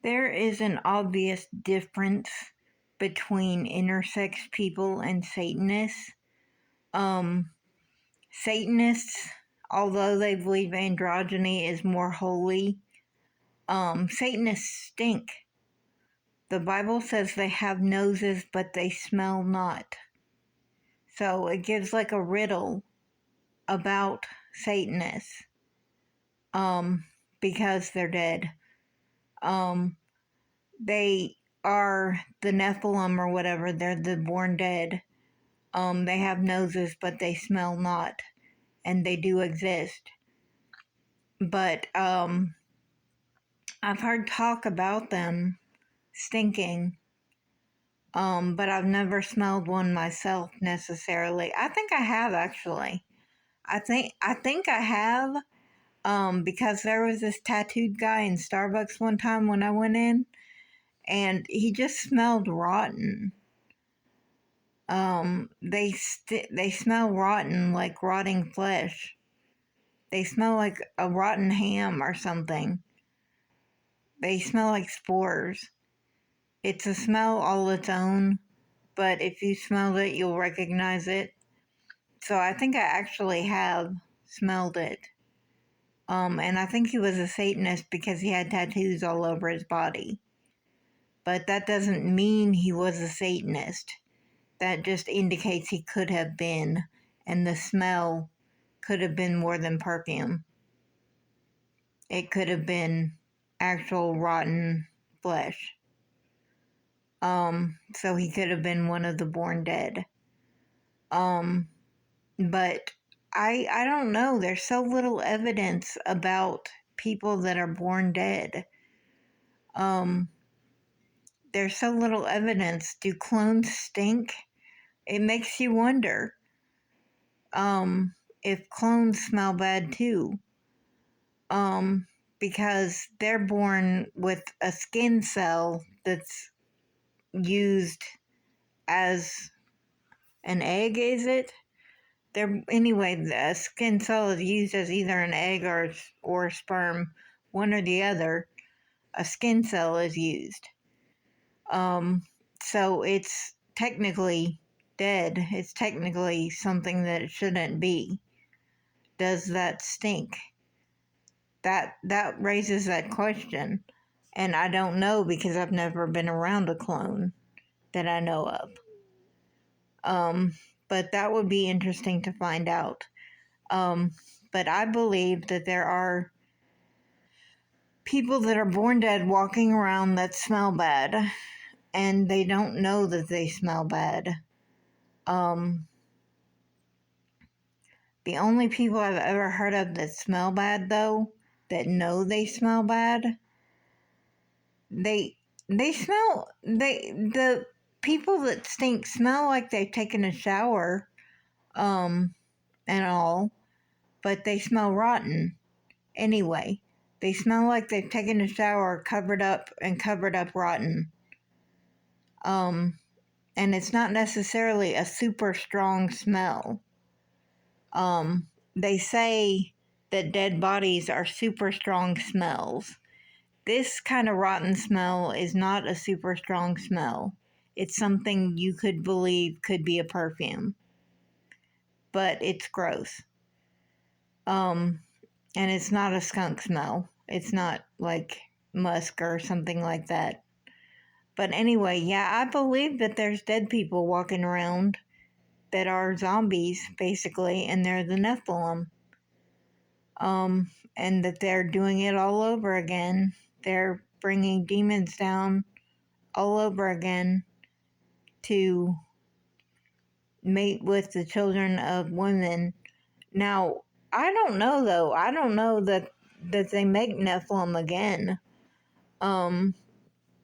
There is an obvious difference between intersex people and Satanists. Satanists, although they believe androgyny is more holy, Satanists stink. The Bible says they have noses, but they smell not. So it gives like a riddle about Satanists, because they're dead. They are the Nephilim or whatever. They're the born dead. They have noses, but they smell not, and they do exist. But I've heard talk about them stinking, but I've never smelled one myself necessarily. I think I have actually. I think I have, because there was this tattooed guy in Starbucks one time when I went in, and he just smelled rotten. They smell rotten, like rotting flesh. They smell like a rotten ham or something. They smell like spores. It's a smell all its own, but if you smell it, you'll recognize it. So I think I actually have smelled it. And I think he was a Satanist because he had tattoos all over his body. But that doesn't mean he was a Satanist. That just indicates he could have been, and the smell could have been more than perfume. It could have been actual rotten flesh. So he could have been one of the born dead. But I don't know. There's so little evidence about people that are born dead. There's so little evidence. Do clones stink? It makes you wonder if clones smell bad too. Because they're born with a skin cell that's used as an egg, is it? Anyway, the skin cell is used as either an egg or sperm, one or the other. A skin cell is used. So it's technically dead. It's technically something that it shouldn't be. Does that stink? That raises that question. And I don't know because I've never been around a clone that I know of. But that would be interesting to find out. But I believe that there are people that are born dead walking around that smell bad, and they don't know that they smell bad. The only people I've ever heard of that smell bad, though, that know they smell bad, the people that stink smell like they've taken a shower, and all, but they smell rotten anyway. They smell like they've taken a shower, covered up rotten. And it's not necessarily a super strong smell. They say that dead bodies are super strong smells. This kind of rotten smell is not a super strong smell. It's something you could believe could be a perfume. But it's gross. And it's not a skunk smell. It's not like musk or something like that. But anyway, yeah, I believe that there's dead people walking around that are zombies, basically, and they're the Nephilim. And that they're doing it all over again. They're bringing demons down all over again to mate with the children of women. Now, I don't know, though. I don't know that they make Nephilim again.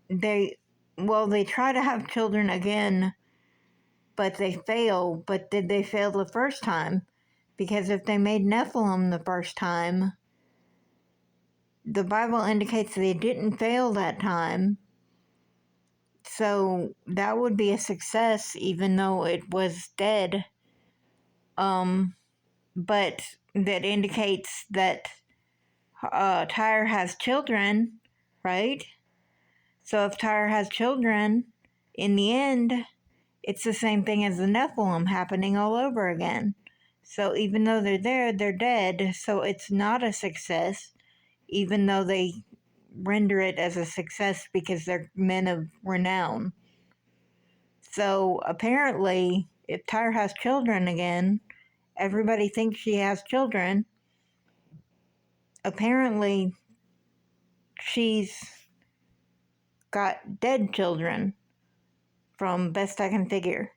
They try to have children again, but they fail. But did they fail the first time? Because if they made Nephilim the first time, the Bible indicates they didn't fail that time. So that would be a success, even though it was dead. But that indicates that Tyre has children, right? So if Tyra has children, in the end, it's the same thing as the Nephilim happening all over again. So even though they're there, they're dead. So it's not a success, even though they render it as a success because they're men of renown. So apparently, if Tyra has children again, everybody thinks she has children. Apparently, she's got dead children, from best I can figure.